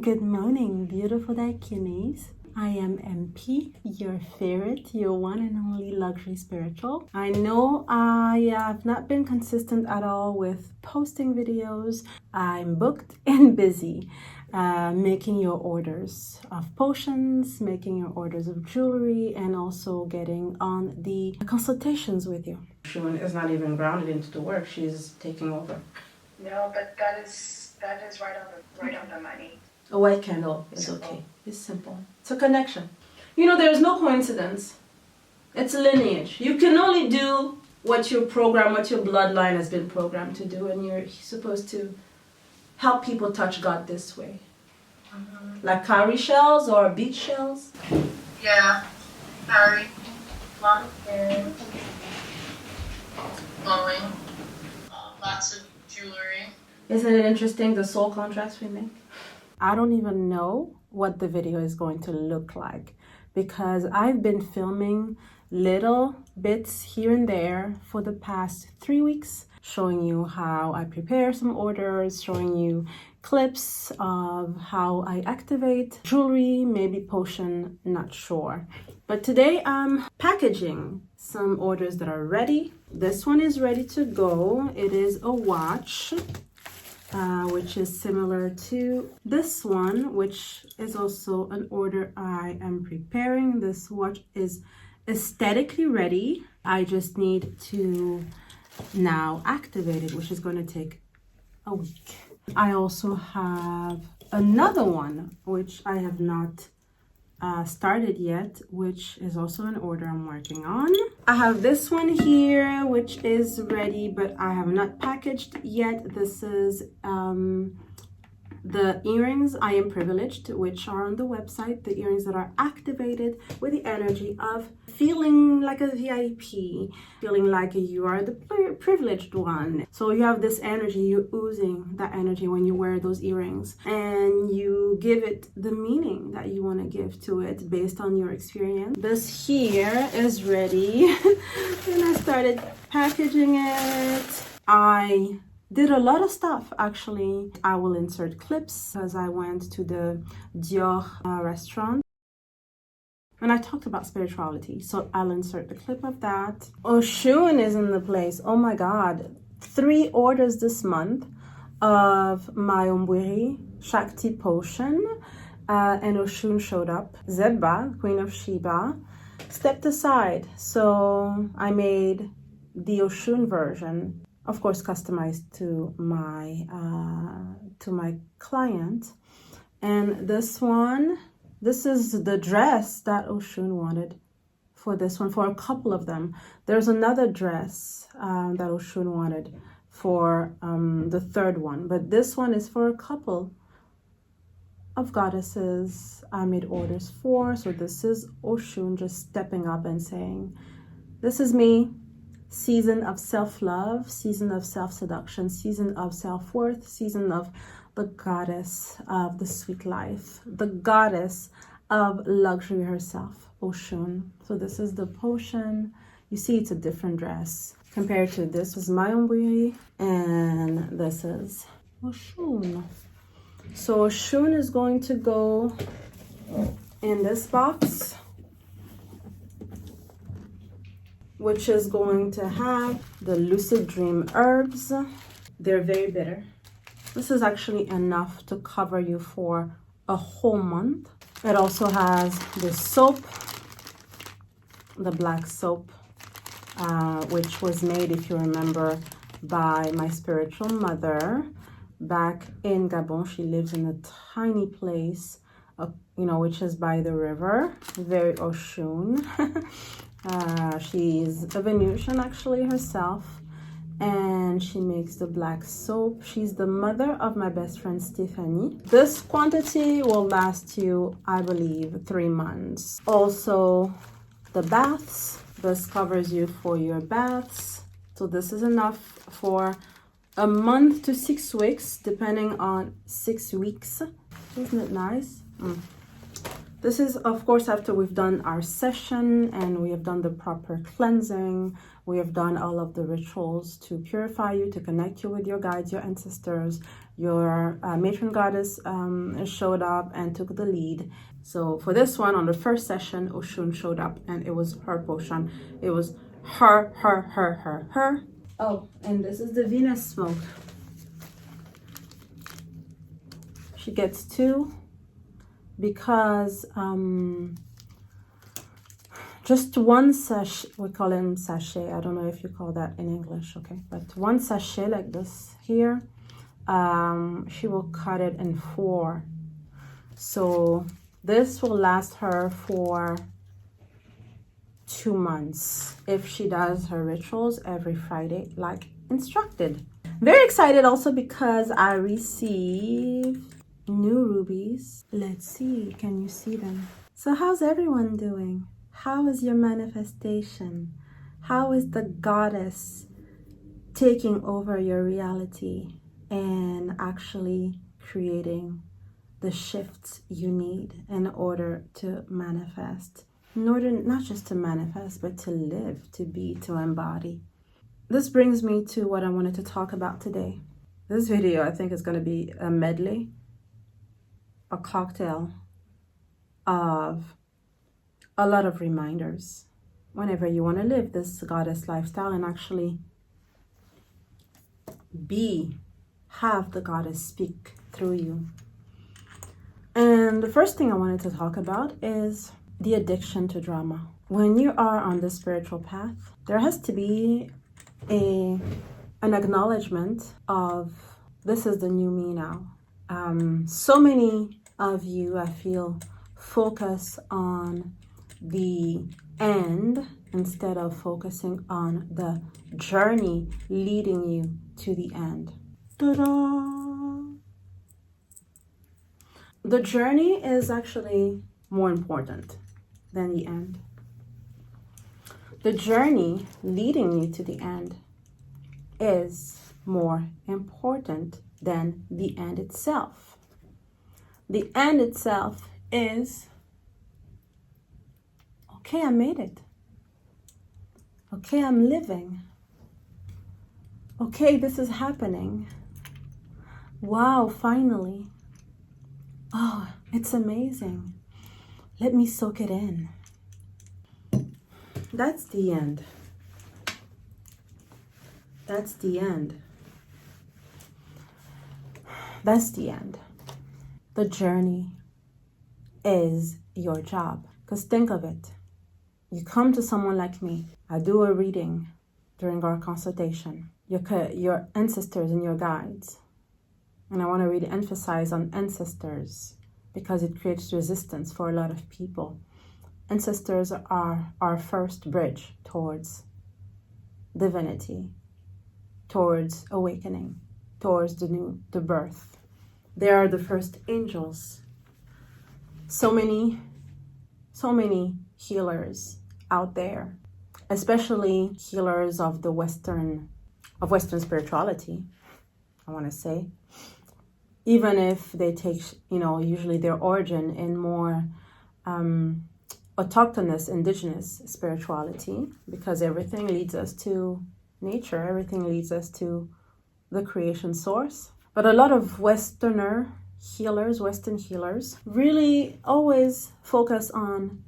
Good morning, beautiful Dakinis. I am MP, your favorite, your one and only luxury spiritual. I know I have not been consistent at all with posting videos. I'm booked and busy making your orders of potions, making your orders of jewelry, and also getting on the consultations with you. Oshun is not even grounded into the work. She's taking over. No, but that is right on the money. A white candle is okay. It's simple. It's a connection. You know, there's no coincidence. It's a lineage. You can only do what your program, what your bloodline has been programmed to do, and you're supposed to help people touch God this way. Mm-hmm. Like cowrie shells or beach shells? Yeah, cowrie. Long hair. Glowing. Lots of jewelry. Isn't it interesting the soul contrast we make? I don't even know what the video is going to look like because I've been filming little bits here and there for the past 3 weeks, showing you how I prepare some orders, showing you clips of how I activate jewelry, maybe potion, not sure. But today I'm packaging some orders that are ready. This one is ready to go. It is a watch. Which is similar to this one, which is also an order I am preparing. This watch is aesthetically ready. I just need to now activate it, which is going to take a week. I also have another one, which I have not started yet, which is also an order I'm working on. I have this one here, which is ready, but I have not packaged yet. This is the earrings I am privileged, which are on the website, the earrings that are activated with the energy of feeling like a VIP, feeling like you are the privileged one. So you have this energy, you're oozing that energy when you wear those earrings, and you give it the meaning that you want to give to it based on your experience. This here is ready and I started packaging it. I did a lot of stuff actually. I will insert clips as I went to the Dior restaurant and I talked about spirituality, so I'll insert the clip of that. Oshun is in the place. Oh my god, 3 orders this month of my Ombwiri Shakti potion and Oshun showed up. Zeba, Queen of Sheba, stepped aside, so I made the Oshun version, of course customized to my client. And this one, this is the dress that Oshun wanted for this one, for a couple of them. There's another dress that Oshun wanted for the third one, but this one is for a couple of goddesses I made orders for. So this is Oshun just stepping up and saying, this is me. Season of self-love, season of self-seduction, season of self-worth, season of the goddess of the sweet life, the goddess of luxury herself, Oshun. So this is the potion. You see it's a different dress compared to this was my Ombwiri and this is Oshun. So Oshun is going to go in this box, which is going to have the lucid dream herbs. They're very bitter. This is actually enough to cover you for a whole month. It also has the soap, the black soap, which was made, if you remember, by my spiritual mother back in Gabon. She lives in a tiny place, which is by the river, very Oshun. She's a Venusian actually herself, and she makes the black soap. She's the mother of my best friend Stephanie. This quantity will last you, I believe, 3 months. Also, the baths. This covers you for your baths. So this is enough for a month to 6 weeks, depending on 6 weeks. Isn't it nice? This is, of course, after we've done our session and we have done the proper cleansing. We have done all of the rituals to purify you, to connect you with your guides, your ancestors, your matron goddess showed up and took the lead. So for this one, on the first session, Oshun showed up, and it was her potion. It was her. Oh, and this is the Venus smoke. She gets 2 because just one sachet, we call him sachet, I don't know if you call that in English, okay, but one sachet like this here, she will cut it in 4. So this will last her for 2 months if she does her rituals every Friday like instructed. Very excited also because I received new rubies. Let's see, can you see them? So how's everyone doing? How is your manifestation? How is the goddess taking over your reality and actually creating the shifts you need in order to manifest? In order not just to manifest, but to live, to be, to embody. This brings me to what I wanted to talk about today. This video, I think, is going to be a medley, a cocktail of a lot of reminders whenever you want to live this goddess lifestyle and actually have the goddess speak through you. And the first thing I wanted to talk about is the addiction to drama. When you are on the spiritual path, there has to be an acknowledgement of this is the new me now. So many of you, I feel, focus on the end instead of focusing on the journey leading you to the end. Ta-da! The journey is actually more important than the end. The journey leading you to the end is more important than the end itself. The end itself is, okay, I made it. Okay, I'm living. Okay, this is happening. Wow, finally. Oh, it's amazing. Let me soak it in. That's the end. That's the end. That's the end. The journey is your job. Because think of it. You come to someone like me. I do a reading during our consultation. Your ancestors and your guides. And I want to really emphasize on ancestors because it creates resistance for a lot of people. Ancestors are our first bridge towards divinity, towards awakening, towards the birth. They are the first angels. So many healers out there, especially healers of the Western spirituality, I want to say. Even if they take, usually their origin in more autochthonous, indigenous spirituality, because everything leads us to nature, everything leads us to the creation source. But a lot of Western healers, really always focus on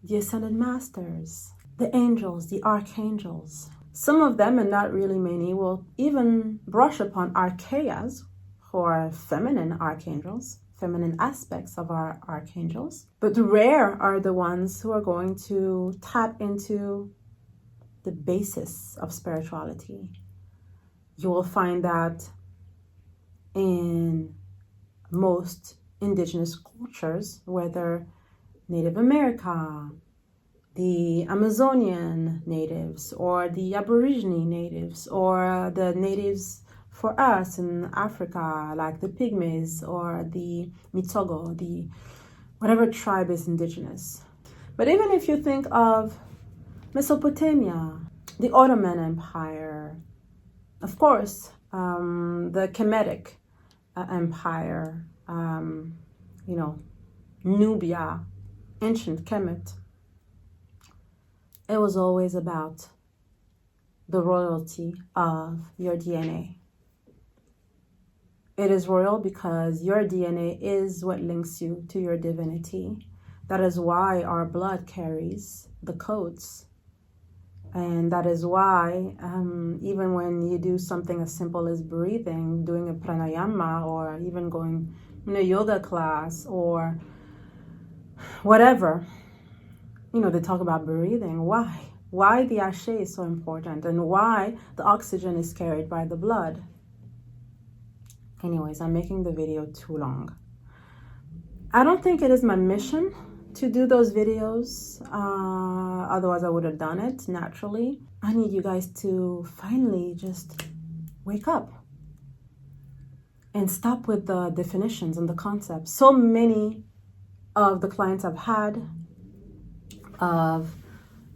the ascended masters, the angels, the archangels. Some of them, and not really many, will even brush upon archaias, who are feminine archangels, feminine aspects of our archangels. But rare are the ones who are going to tap into the basis of spirituality. You will find that in most indigenous cultures, whether Native America, the Amazonian natives, or the Aborigine natives, or the natives for us in Africa, like the Pygmies or the Mitogo, the whatever tribe is indigenous. But even if you think of Mesopotamia, the Ottoman Empire, of course, the Kemetic Empire, Nubia, ancient Kemet, it was always about the royalty of your DNA. It is royal because your DNA is what links you to your divinity. That is why our blood carries the codes. And that is why even when you do something as simple as breathing, doing a pranayama, or even going in a yoga class or whatever, they talk about breathing. Why? Why the ashe is so important, and why the oxygen is carried by the blood. Anyways, I'm making the video too long. I don't think it is my mission to do those videos. Otherwise, I would have done it naturally. I need you guys to finally just wake up and stop with the definitions and the concepts. So many of the clients I've had,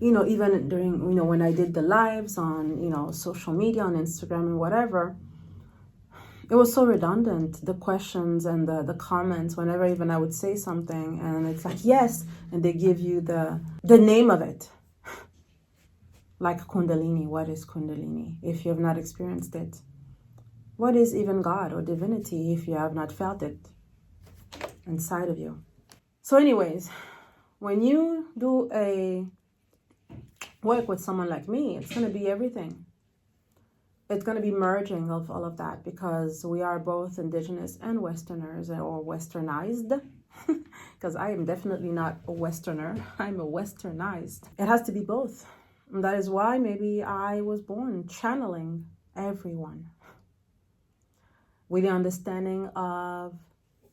even during, when I did the lives on, social media, on Instagram and whatever, it was so redundant, the questions and the comments, whenever even I would say something and it's like, yes, and they give you the name of it. Like Kundalini. What is Kundalini if you have not experienced it? What is even God or divinity if you have not felt it inside of you? So anyways, when you do a work with someone like me, it's going to be everything. It's going to be merging of all of that, because we are both indigenous and Westerners, or westernized, because I am definitely not a Westerner. I'm a westernized. It has to be both. And that is why maybe I was born channeling everyone with the understanding of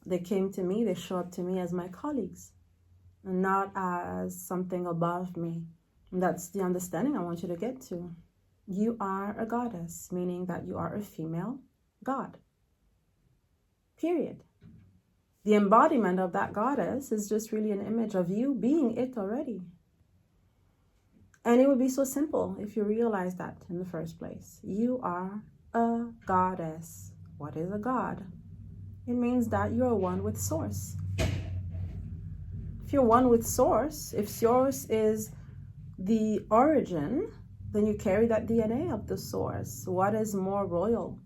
they came to me, they show up to me as my colleagues, and not as something above me. And that's the understanding I want you to get to. You are a goddess, meaning that you are a female god. Period. The embodiment of that goddess is just really an image of you being it already. And it would be so simple if you realize that in the first place. You are a goddess. What is a god? It means that you are one with source. If you're one with source, if source is the origin, then you carry that DNA of the source. What is more royal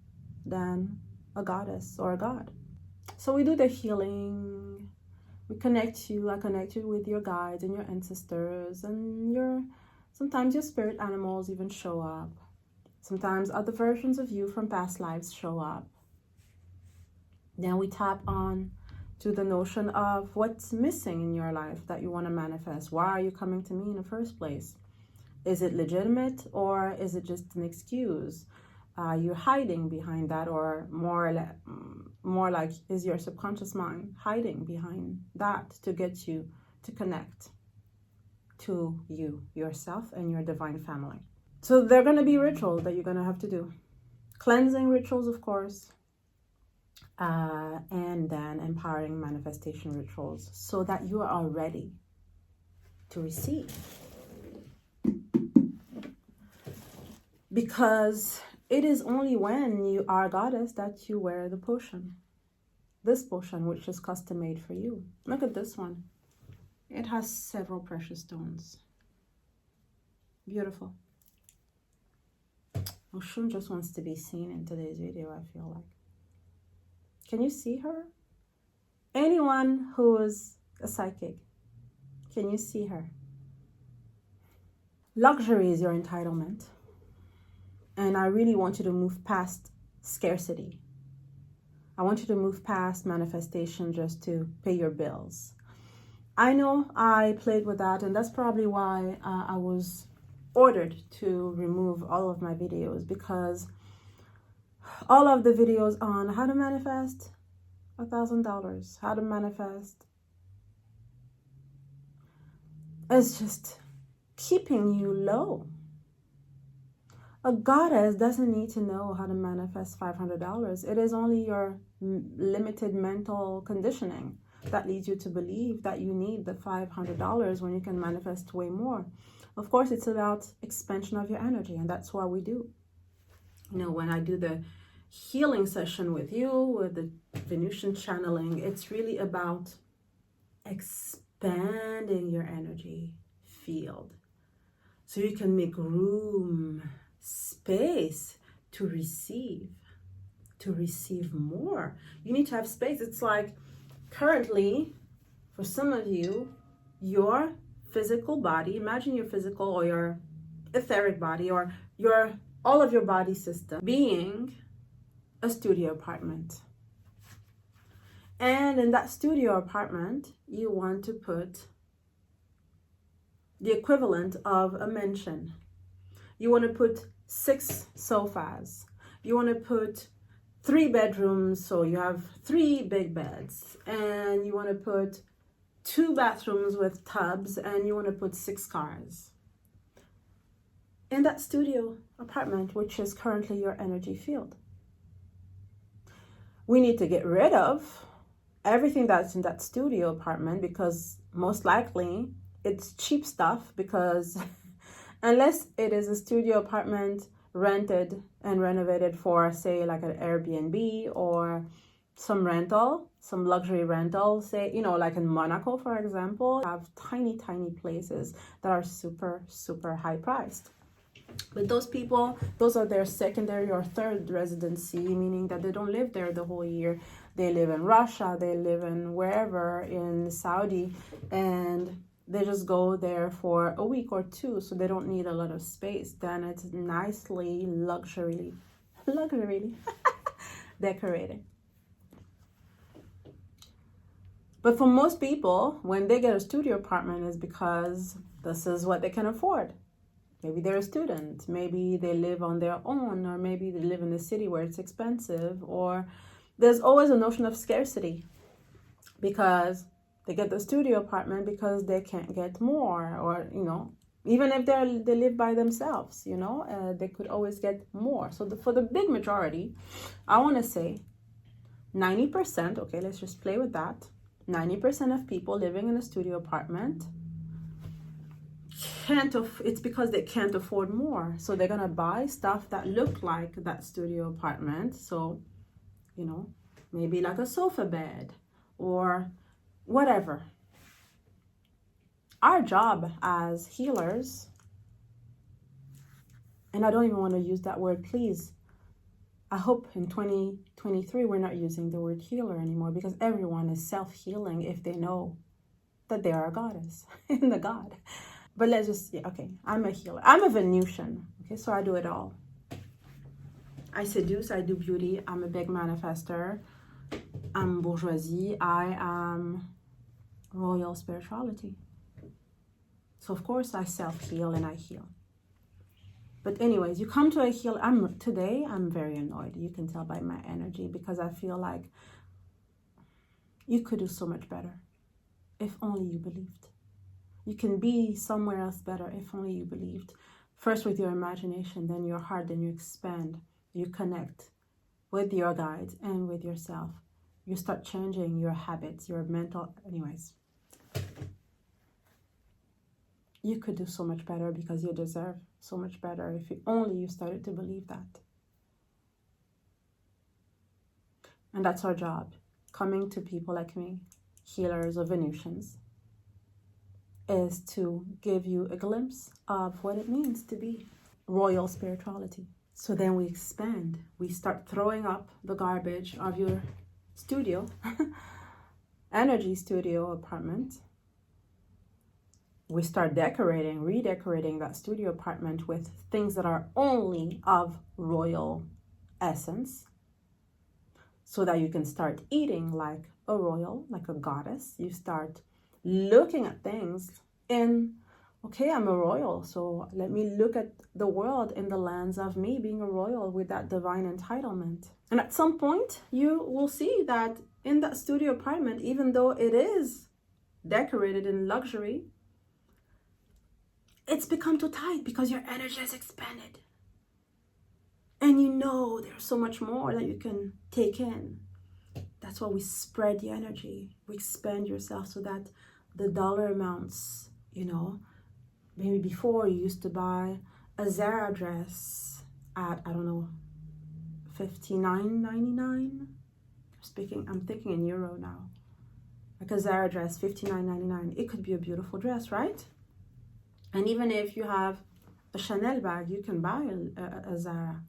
than a goddess or a god? So we do the healing. We connect you. I connect you with your guides and your ancestors, and sometimes your spirit animals even show up. Sometimes other versions of you from past lives show up. Then we tap on to the notion of what's missing in your life that you want to manifest. Why are you coming to me in the first place? Is it legitimate, or is it just an excuse? You're hiding behind that, or more like is your subconscious mind hiding behind that to get you to connect to you, yourself, and your divine family. So there are going to be rituals that you're going to have to do. Cleansing rituals, of course, and then empowering manifestation rituals, so that you are ready to receive. Because it is only when you are a goddess that you wear the potion. This potion, which is custom made for you. Look at this one. It has several precious stones. Beautiful. Oshun just wants to be seen in today's video, I feel like. Can you see her? Anyone who is a psychic, can you see her? Luxury is your entitlement. And I really want you to move past scarcity. I want you to move past manifestation just to pay your bills. I know I played with that, and that's probably why I was ordered to remove all of my videos, because all of the videos on how to manifest $1,000, how to manifest, is just keeping you low. A goddess doesn't need to know how to manifest $500. It is only your limited mental conditioning that leads you to believe that you need the $500 when you can manifest way more. Of course, it's about expansion of your energy, and that's what we do. When I do the healing session with you, with the Venusian channeling, it's really about expanding your energy field so you can make room, space to receive, to receive more. You need to have space. It's like currently, for some of you, your physical body, imagine your physical or your etheric body or your all of your body system being a studio apartment. And in that studio apartment, you want to put the equivalent of a mansion. You want to put 6 sofas. You want to put 3 bedrooms, so you have 3 big beds. And you want to put 2 bathrooms with tubs, and you want to put 6 cars. In that studio apartment, which is currently your energy field. We need to get rid of everything that's in that studio apartment, because most likely it's cheap stuff, because unless it is a studio apartment rented and renovated for, say, like an Airbnb or some rental, some luxury rental, say, you know, like in Monaco, for example, have tiny places that are super high priced. But those people, those are their secondary or third residency, meaning that they don't live there the whole year. They live in Russia, they live in wherever, in Saudi, and they just go there for a week or 2, so they don't need a lot of space. Then it's nicely, luxuriously decorated. But for most people, when they get a studio apartment, is because this is what they can afford. Maybe they're a student, maybe they live on their own, or maybe they live in a city where it's expensive, or there's always a notion of scarcity because they get the studio apartment because they can't get more, or, you know, even if they live by themselves, you know, they could always get more. So for the big majority, I want to say 90%, okay, let's just play with that. 90% of people living in a studio apartment it's because they can't afford more, so they're gonna buy stuff that look like that studio apartment. So, you know, maybe like a sofa bed or whatever. Our job as healers, and I don't even want to use that word, please. I hope in 2023 we're not using the word healer anymore, because everyone is self-healing if they know that they are a goddess in the God. But let's just, yeah, okay, I'm a healer. I'm a Venusian, okay, so I do it all. I seduce, I do beauty, I'm a big manifester, I'm bourgeoisie, I am royal spirituality. So of course I self-heal and I heal. But anyways, you come to a healer. Today I'm very annoyed. You can tell by my energy, because I feel like you could do so much better if only you believed. You can be somewhere else better if only you believed. First with your imagination, then your heart, then you expand. You connect with your guides and with yourself. You start changing your habits, your mental, anyways. You could do so much better, because you deserve so much better if only you started to believe that. And that's our job, coming to people like me, healers or Venusians, is to give you a glimpse of what it means to be royal spirituality. So then we expand. We start throwing up the garbage of your studio, energy studio apartment. We start redecorating that studio apartment with things that are only of royal essence, so that you can start eating like a royal, like a goddess. You start looking at things in, okay, I'm a royal, so let me look at the world in the lens of me being a royal with that divine entitlement. And at some point, you will see that in that studio apartment, even though it is decorated in luxury, it's become too tight because your energy has expanded. And you know there's so much more that you can take in. That's why we spread the energy. We expand yourself so that the dollar amounts, you know, maybe before you used to buy a Zara dress at, I don't know, $59.99. I'm thinking in euro now. Like a Zara dress, $59.99. It could be a beautiful dress, right? And even if you have a Chanel bag, you can buy a Zara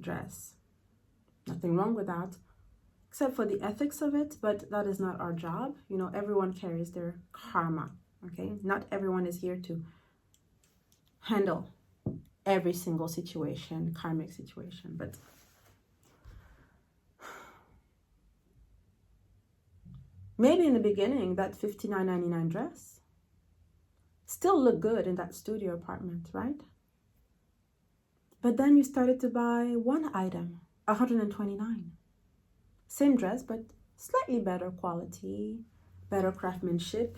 dress. Nothing wrong with that, except for the ethics of it, but that is not our job. You know, everyone carries their karma, okay? Not everyone is here to handle every single situation, karmic situation, but maybe in the beginning, that $59.99 dress still looked good in that studio apartment, right? But then you started to buy one item, $129. Same dress, but slightly better quality, better craftsmanship,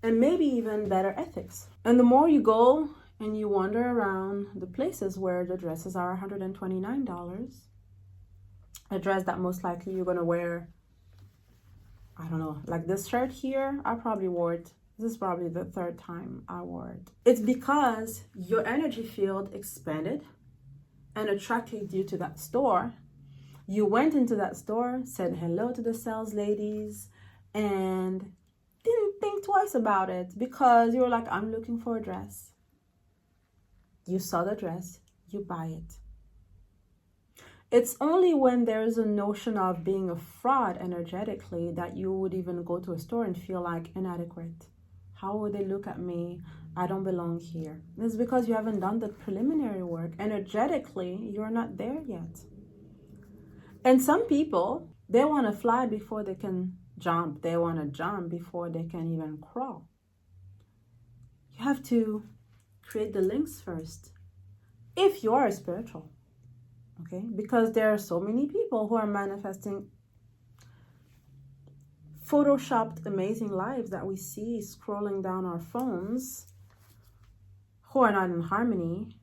and maybe even better ethics. And the more you go and you wander around the places where the dresses are $129, a dress that most likely you're gonna wear, I don't know, like this shirt here, I probably wore it. This is probably the third time I wore it. It's because your energy field expanded and attracted you to that store. You went into that store, said hello to the sales ladies, and didn't think twice about it because you were like, I'm looking for a dress. You saw the dress, you buy it. It's only when there's a notion of being a fraud energetically that you would even go to a store and feel like inadequate. How would they look at me? I don't belong here. It's because you haven't done the preliminary work. Energetically, you're not there yet. And some people, they want to fly before they can jump. They want to jump before they can even crawl. You have to create the links first. If you are spiritual, okay? Because there are so many people who are manifesting photoshopped amazing lives that we see scrolling down our phones, who are not in harmony,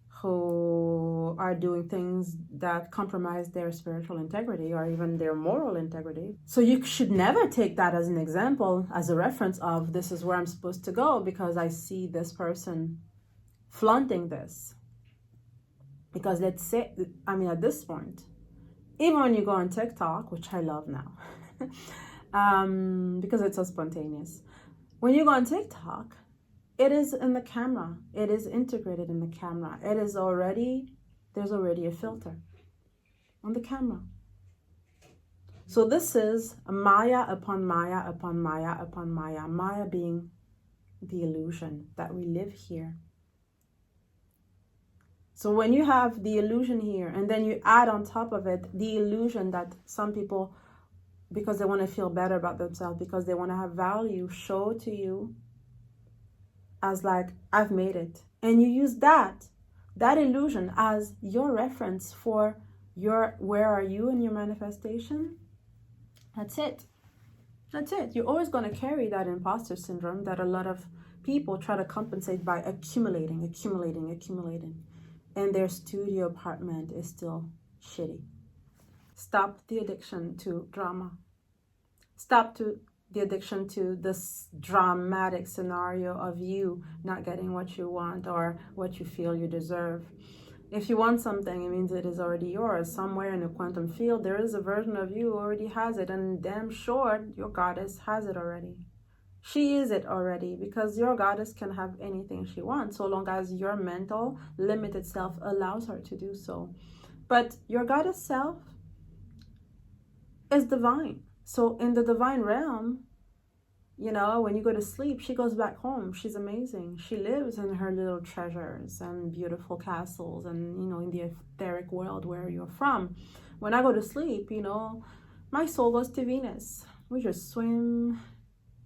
who are doing things that compromise their spiritual integrity or even their moral integrity. So you should never take that as an example, as a reference of this is where I'm supposed to go because I see this person flaunting this. Because let's say, I mean, at this point, even when you go on TikTok, which I love now, because it's so spontaneous. When you go on TikTok, it is in the camera. It is integrated in the camera. There's already a filter on the camera. So this is Maya upon Maya upon Maya upon Maya. Maya being the illusion that we live here. So when you have the illusion here, and then you add on top of it the illusion that some people, because they want to feel better about themselves, because they want to have value, show to you as like, I've made it. And you use that illusion as your reference for where are you in your manifestation? That's it. That's it. You're always going to carry that imposter syndrome that a lot of people try to compensate by accumulating. And their studio apartment is still shitty. Stop the addiction to drama. Stop the addiction to this dramatic scenario of you not getting what you want or what you feel you deserve. If you want something, it means it is already yours. Somewhere in the quantum field, there is a version of you who already has it, and damn sure your goddess has it already. She is it already, because your goddess can have anything she wants so long as your mental limited self allows her to do so. But your goddess self is divine. So in the divine realm, you know, when you go to sleep, she goes back home. She's amazing. She lives in her little treasures and beautiful castles and, you know, in the etheric world where you're from. When I go to sleep, you know, my soul goes to Venus. We just swim,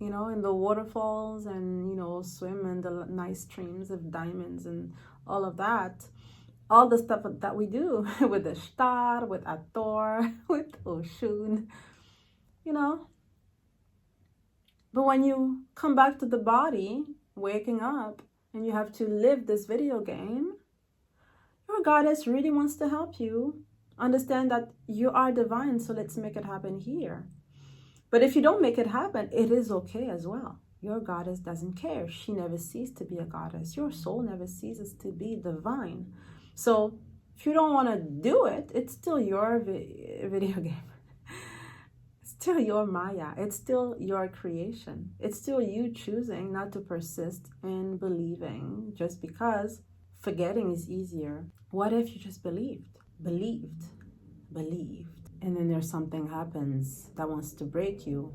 you know, in the waterfalls and, you know, swim in the nice streams of diamonds and all of that. All the stuff that we do with the star, with Ator, with Oshun, you know. But when you come back to the body, waking up, and you have to live this video game, your goddess really wants to help you understand that you are divine, so let's make it happen here. But if you don't make it happen, it is okay as well. Your goddess doesn't care. She never ceased to be a goddess. Your soul never ceases to be divine. So if you don't want to do it, it's still your video game. It's still your Maya. It's still your creation. It's still you choosing not to persist in believing just because forgetting is easier. What if you just believed? believed. And then there's something happens that wants to break you.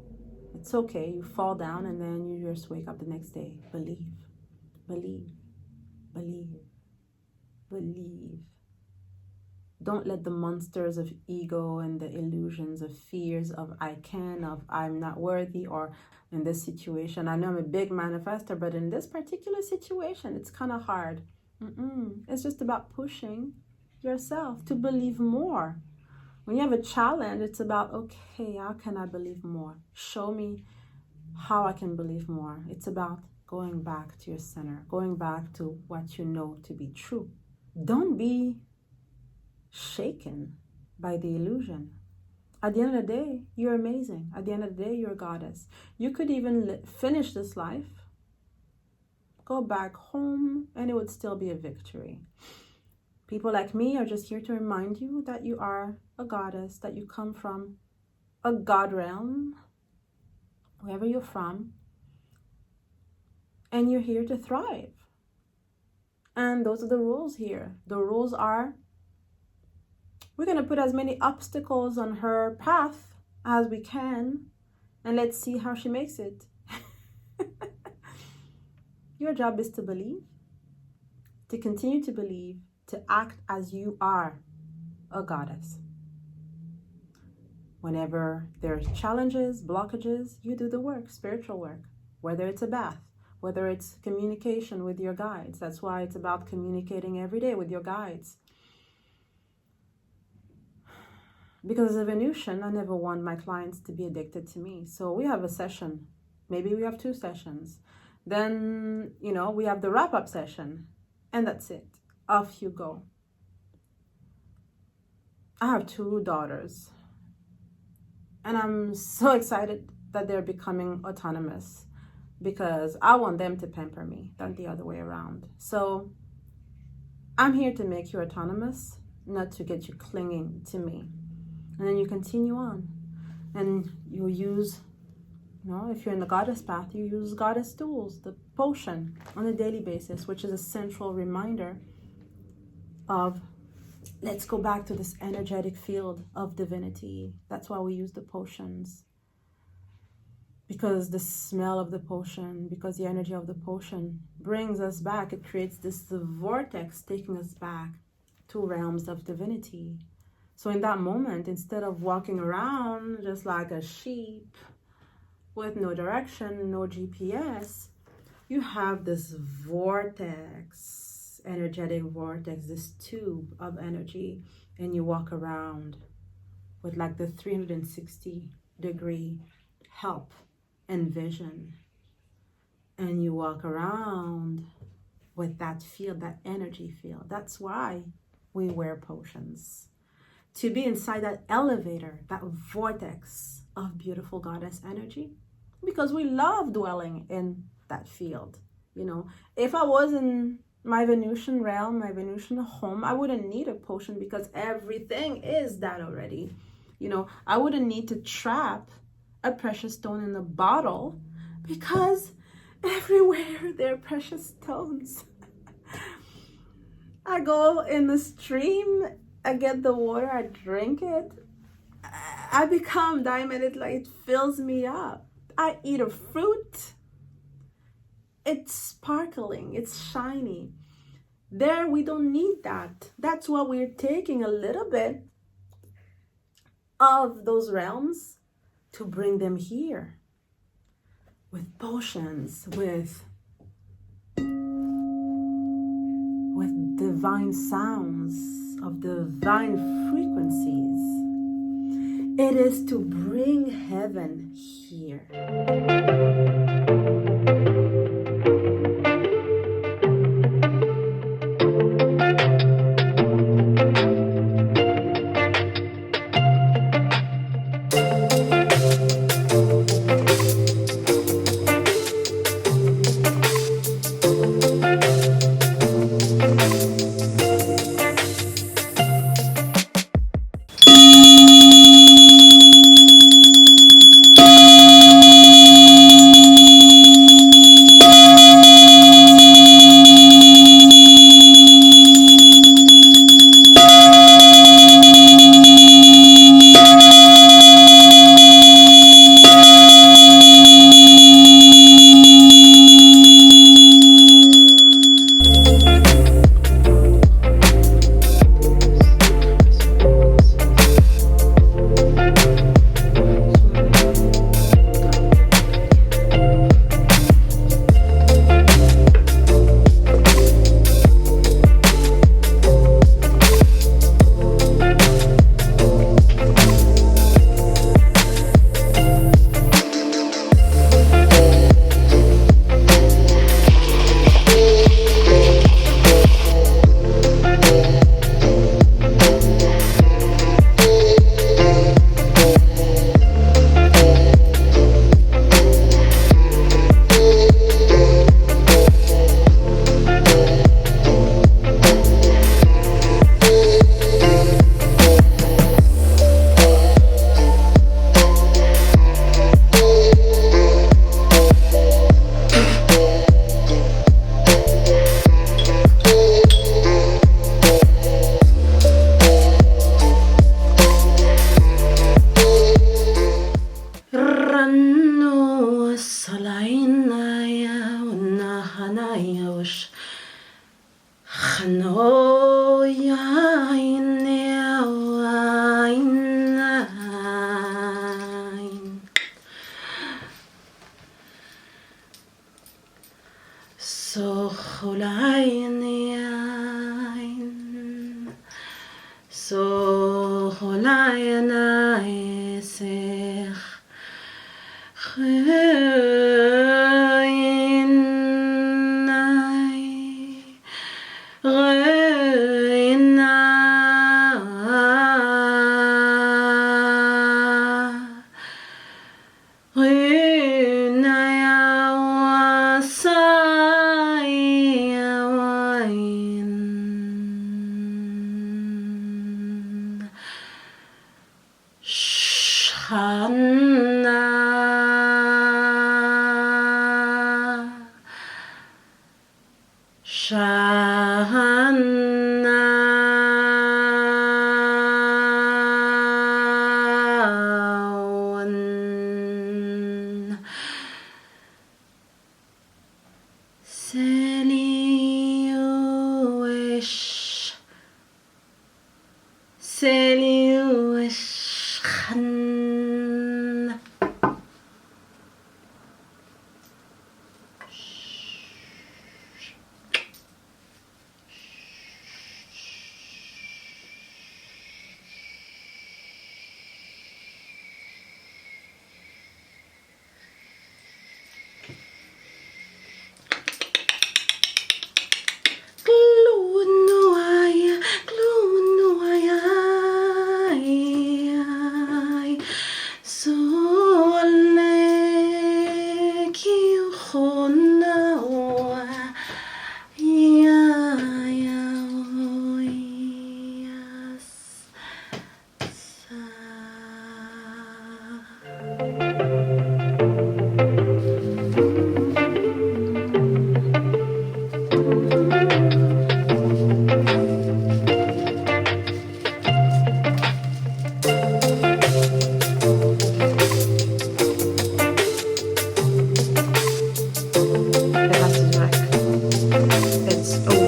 It's okay. You fall down and then you just wake up the next day. Believe, believe, believe, believe. Don't let the monsters of ego and the illusions of fears of I can, of I'm not worthy, or in this situation, I know I'm a big manifester, but in this particular situation, it's kind of hard. It's just about pushing yourself to believe more. When you have a challenge, it's about, okay, how can I believe more? Show me how I can believe more. It's about going back to your center, going back to what you know to be true. Don't be shaken by the illusion. At the end of the day, you're amazing. At the end of the day, you're a goddess. You could even finish this life, go back home, and it would still be a victory. People like me are just here to remind you that you are a goddess, that you come from a god realm, wherever you're from, and you're here to thrive. And those are the rules here. The rules are, we're going to put as many obstacles on her path as we can, and let's see how she makes it. Your job is to believe, to continue to believe, to act as you are a goddess. Whenever there's challenges, blockages, you do the work, spiritual work, whether it's a bath, whether it's communication with your guides. That's why it's about communicating every day with your guides. Because as a Venusian, I never want my clients to be addicted to me. So we have a session. Maybe we have 2 sessions. Then, we have the wrap-up session. And that's it. Off you go. I have 2 daughters. And I'm so excited that they're becoming autonomous. Because I want them to pamper me, not the other way around. So I'm here to make you autonomous, not to get you clinging to me. And then you continue on. And you use, if you're in the goddess path, you use goddess tools, the potion on a daily basis, which is a central reminder of, let's go back to this energetic field of divinity. That's why we use the potions. Because the smell of the potion, because the energy of the potion brings us back. It creates this vortex taking us back to realms of divinity. So in that moment, instead of walking around just like a sheep with no direction, no GPS, you have this vortex, energetic vortex, this tube of energy, and you walk around with like the 360-degree help and vision. And you walk around with that field, that energy field. That's why we wear potions. To be inside that elevator, that vortex of beautiful goddess energy, because we love dwelling in that field. If I was in my Venusian realm, my Venusian home, I wouldn't need a potion because everything is that already. I wouldn't need to trap a precious stone in a bottle because everywhere there are precious stones. I go in the stream, I get the water, I drink it, I become diamond. It fills me up. I eat a fruit, it's sparkling, it's shiny. There we don't need that. That's why we're taking a little bit of those realms to bring them here with potions, with divine sounds, of divine frequencies. It is to bring heaven here.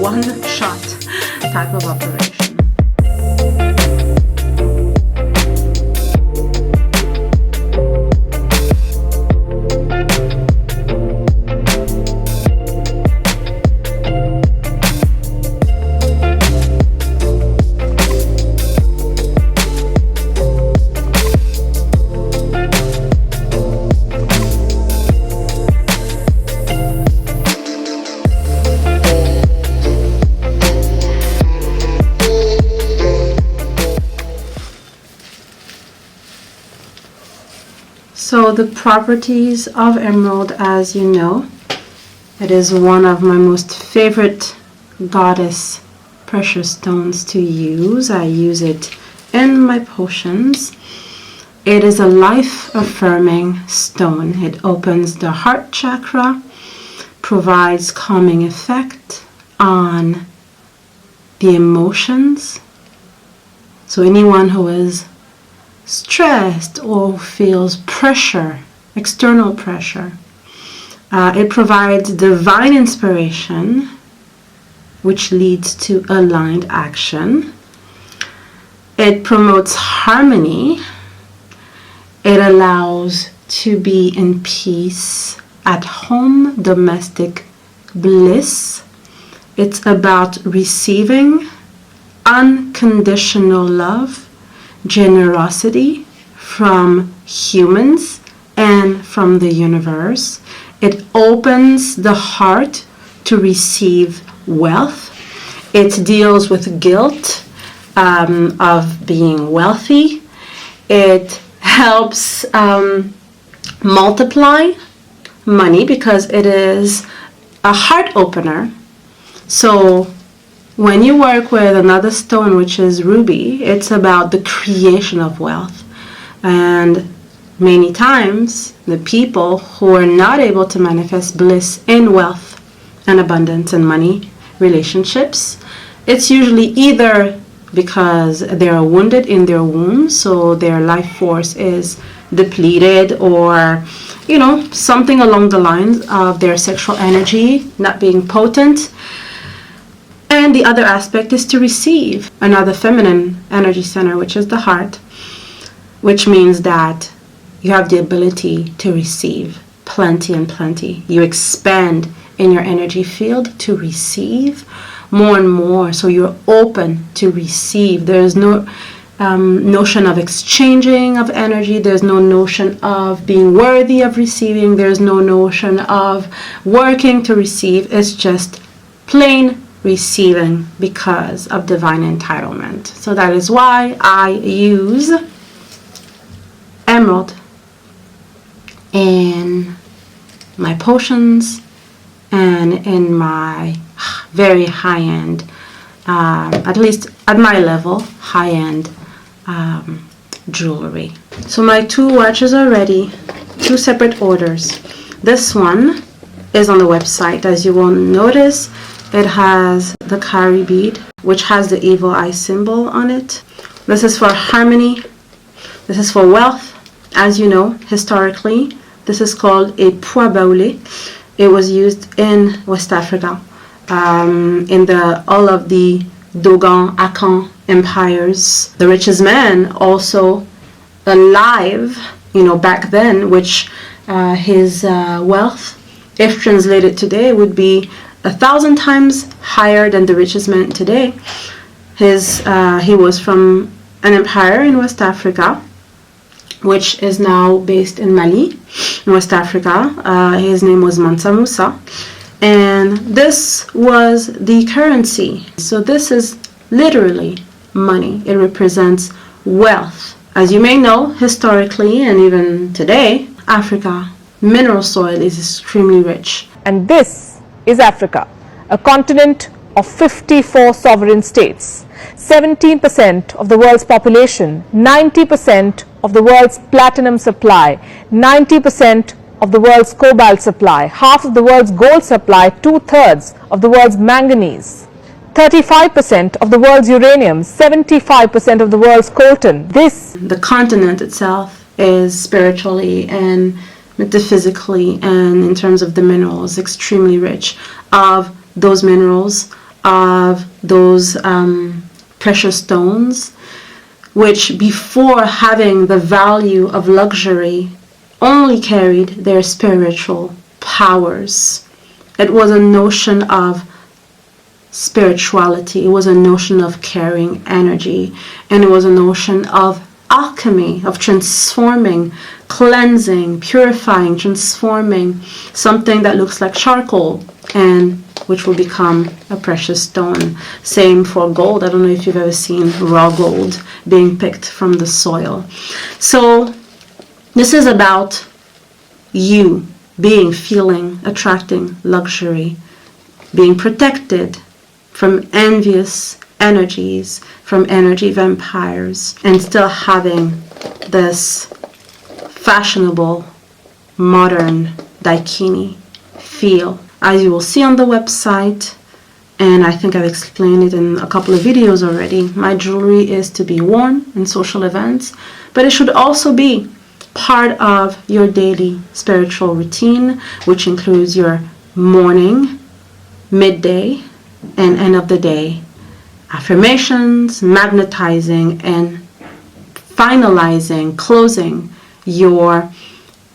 one-shot type of operation. So the properties of emerald, as you know, it is one of my most favorite goddess precious stones to use. I use it in my potions. It is a life-affirming stone. It opens the heart chakra, provides calming effect on the emotions. So anyone who is stressed or feels pressure, external pressure, it provides divine inspiration, which leads to aligned action. It promotes harmony. It allows to be in peace at home, domestic bliss. It's about receiving unconditional love, generosity from humans and from the universe. It opens the heart to receive wealth. It deals with guilt of being wealthy. It helps multiply money because it is a heart opener. So when you work with another stone, which is ruby, it's about the creation of wealth. And many times, the people who are not able to manifest bliss in wealth and abundance and money relationships, it's usually either because they are wounded in their womb, so their life force is depleted, or something along the lines of their sexual energy not being potent. And the other aspect is to receive another feminine energy center, which is the heart, which means that you have the ability to receive plenty and plenty. You expand in your energy field to receive more and more. So you're open to receive. There's no notion of exchanging of energy. There's no notion of being worthy of receiving. There's no notion of working to receive. It's just plain receiving because of divine entitlement. So that is why I use emerald in my potions and in my very high-end, at least at my level, high-end jewelry. So my 2 watches are ready, 2 separate orders. This one is on the website. As you will notice, it has the Kari bead, which has the evil eye symbol on it. This is for harmony. This is for wealth. As you know, historically, this is called a pois baoulé. It was used in West Africa, in all of the Dogon, Akan empires. The richest man also alive, back then, which his wealth, if translated today, would be 1,000 times higher than the richest man today. He was from an empire in West Africa, which is now based in Mali, in West Africa. His name was Mansa Musa, and this was the currency. So this is literally money. It represents wealth. As you may know, historically and even today, Africa, mineral soil is extremely rich. And this is Africa, a continent of 54 sovereign states, 17% of the world's population, 90% of the world's platinum supply, 90% of the world's cobalt supply, half of the world's gold supply, 2/3 of the world's manganese, 35% of the world's uranium, 75% of the world's coltan. The continent itself is spiritually and metaphysically and in terms of the minerals extremely rich of those minerals, of those precious stones, which before having the value of luxury only carried their spiritual powers. It was a notion of spirituality. It was a notion of carrying energy, and it was a notion of alchemy, of transforming, cleansing, purifying, transforming something that looks like charcoal and which will become a precious stone. Same for gold. I don't know if you've ever seen raw gold being picked from the soil. So this is about you being, feeling, attracting luxury, being protected from envious energies, from energy vampires, and still having this fashionable, modern daikini feel. As you will see on the website, and I think I've explained it in a couple of videos already, my jewelry is to be worn in social events, but it should also be part of your daily spiritual routine, which includes your morning, midday, and end of the day affirmations, magnetizing, and finalizing, closing your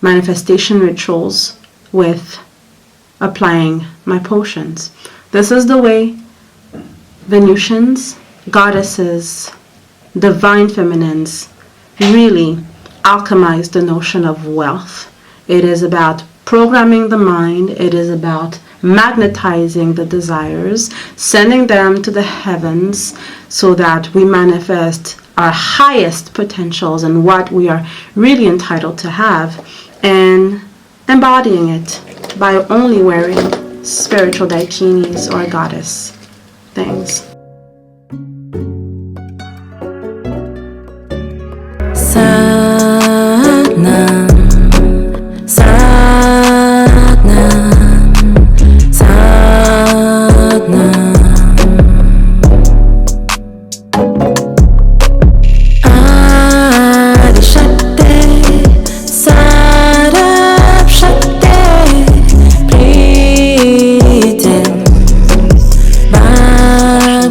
manifestation rituals with applying my potions. This is the way Venusians, goddesses, divine feminines really alchemize the notion of wealth. It is about programming the mind. It is about magnetizing the desires, sending them to the heavens so that we manifest our highest potentials and what we are really entitled to have, and embodying it by only wearing spiritual daikinis or goddess things. Satnam, Satnam, Satnam. Adi Shakti, Sarab Shakti, Pritam, Bhagwan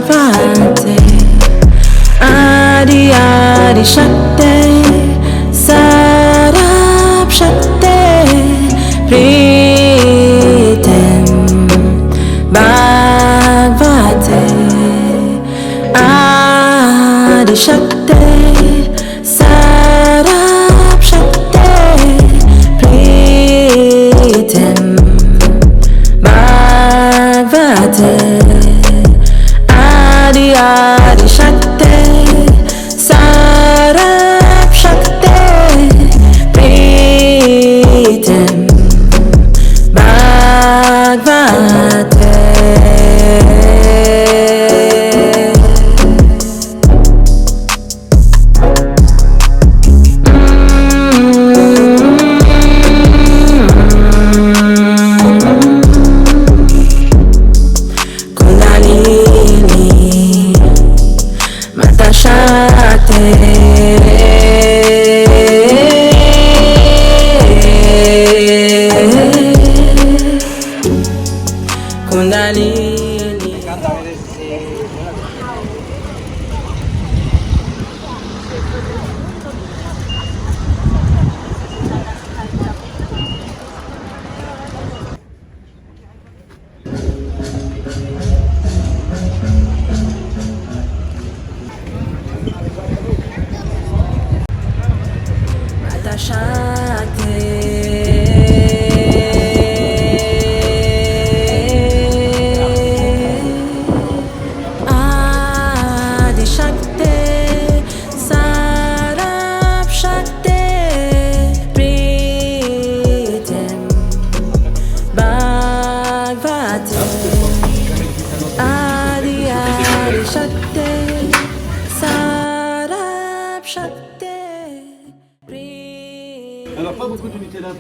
Good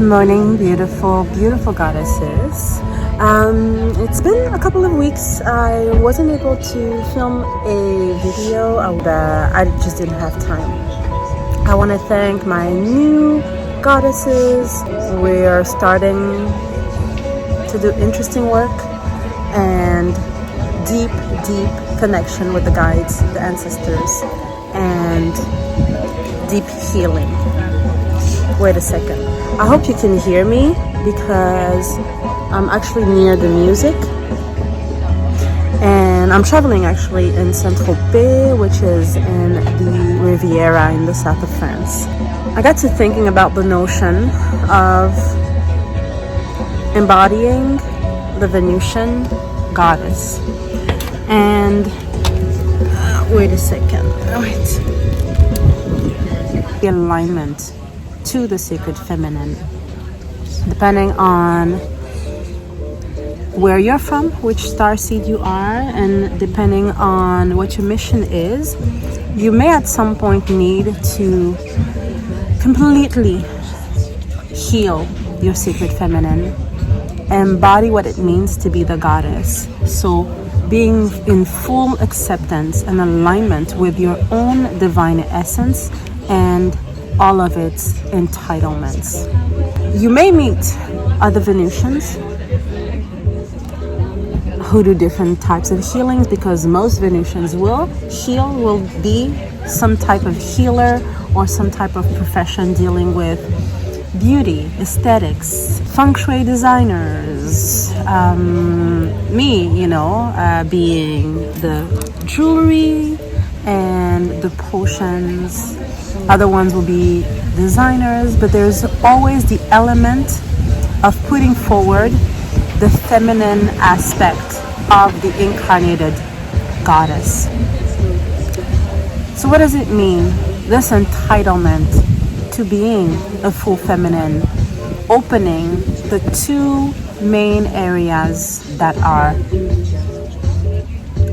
morning, beautiful, beautiful goddesses. It's been a couple of weeks. I wasn't able to film a video. I just didn't have time. I want to thank my new goddesses. We're starting to do interesting work and deep, deep connection with the guides, the ancestors, and deep healing. Wait a second. I hope you can hear me because I'm actually near the music. And I'm traveling actually in Saint-Tropez, which is in the Riviera in the south of France. I got to thinking about the notion of embodying the Venusian goddess. And wait a second. Wait. The alignment to the sacred feminine, depending on where you're from, which star seed you are, and depending on what your mission is, you may at some point need to completely heal your sacred feminine, embody what it means to be the goddess. So being in full acceptance and alignment with your own divine essence and all of its entitlements. You may meet other Venusians who do different types of healings, because most Venusians will be some type of healer or some type of profession dealing with beauty, aesthetics, feng shui designers, being the jewelry and the potions. Other ones will be designers, but there's always the element of putting forward the feminine aspect of the incarnated goddess. So what does it mean? This entitlement to being a full feminine, opening the two main areas that are,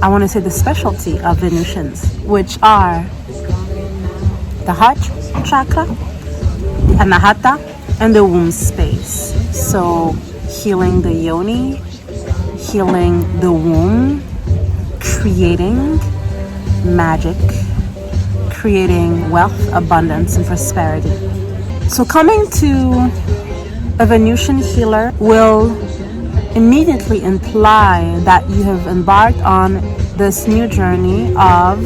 I want to say, the specialty of Venusians, which are the heart chakra, the anahata, and the womb space. So healing the yoni, healing the womb, creating magic, creating wealth, abundance, and prosperity. So coming to a Venusian healer will immediately imply that you have embarked on this new journey of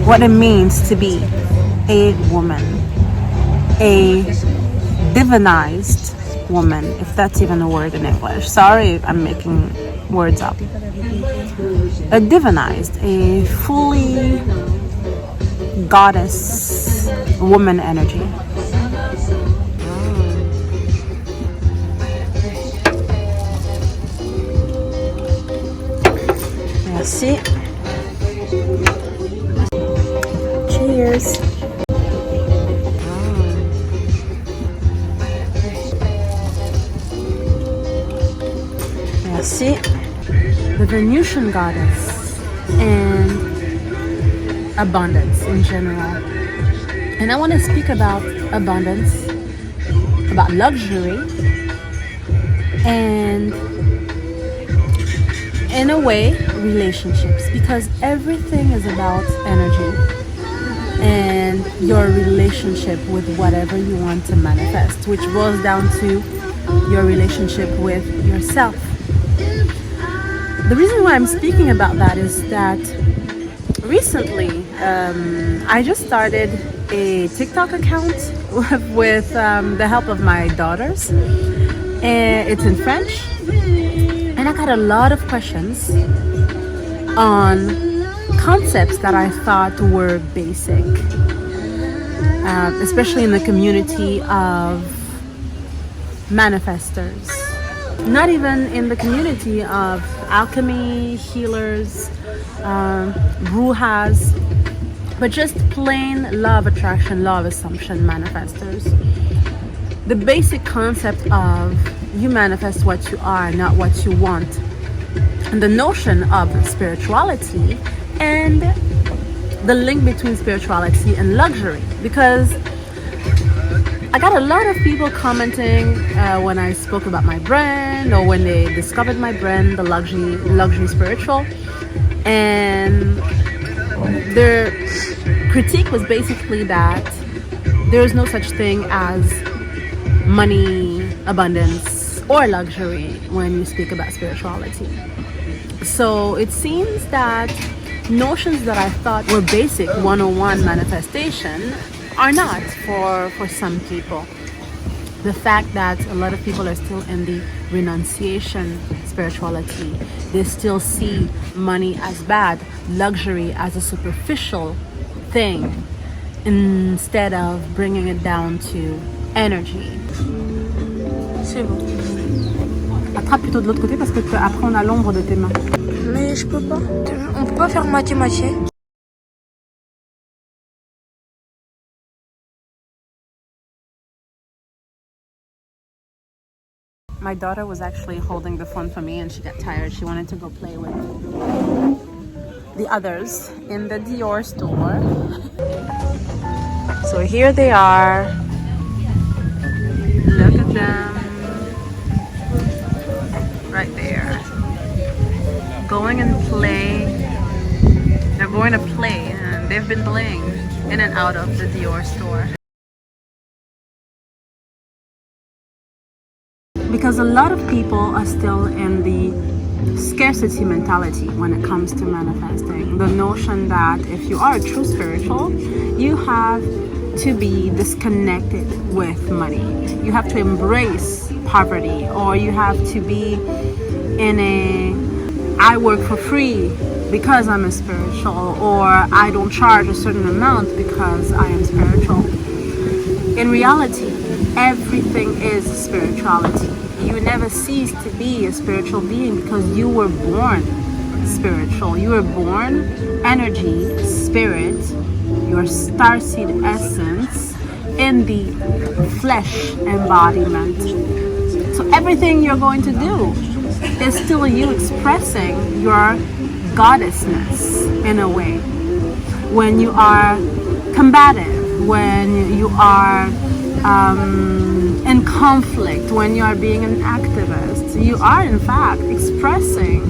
what it means to be a woman, a divinized woman, if that's even a word in English. Sorry, I'm making words up. A divinized, a fully goddess woman energy. Merci. Cheers. Merci. The Venusian goddess and abundance in general. And I want to speak about abundance, about luxury, and in a way, relationships, because everything is about energy and your relationship with whatever you want to manifest, which boils down to your relationship with yourself. The reason why I'm speaking about that is that recently I just started a TikTok account with the help of my daughters, and it's in French, and I got a lot of questions on concepts that I thought were basic, especially in the community of manifestors, not even in the community of alchemy, healers, brujas, but just plain law of attraction, law of assumption manifestors. The basic concept of you manifest what you are, not what you want. And the notion of spirituality and the link between spirituality and luxury. Because I got a lot of people commenting when I spoke about my brand or when they discovered my brand, the luxury spiritual. And their critique was basically that there is no such thing as money, abundance, or luxury when you speak about spirituality. So it seems that notions that I thought were basic 101 manifestation are not for some people. The fact that a lot of people are still in the renunciation spirituality, they still see money as bad, luxury as a superficial thing, instead of bringing it down to energy. C'est bon. Attrape plutôt de l'autre côté parce que après on a l'ombre de tes mains. Mais je peux pas. On peut pas faire moitié-moitié. My daughter was actually holding the phone for me and she got tired. She wanted to go play with the others in the Dior store. So here they are. Look at them. Right there. Going and play. They're going to play and they've been playing in and out of the Dior store. Because a lot of people are still in the scarcity mentality when it comes to manifesting. The notion that if you are a true spiritual, you have to be disconnected with money. You have to embrace poverty, or you have to be in a I work for free because I'm a spiritual, or I don't charge a certain amount because I am spiritual. In reality, everything is spirituality. You never cease to be a spiritual being because you were born spiritual. You were born energy, spirit, your starseed essence in the flesh embodiment. So everything you're going to do is still you expressing your goddessness in a way. When you are combative, when you are in conflict, when you are being an activist, you are in fact expressing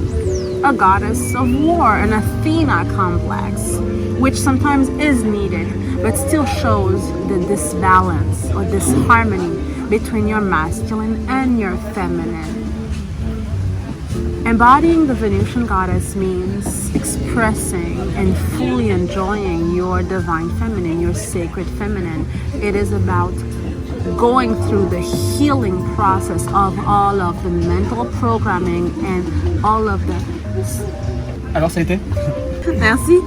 a goddess of war, an Athena complex, which sometimes is needed, but still shows the disbalance or disharmony between your masculine and your feminine. Embodying the Venusian goddess means expressing and fully enjoying your divine feminine, your sacred feminine. It is about going through the healing process of all of the mental programming and all of the... Alors ça a été? Merci.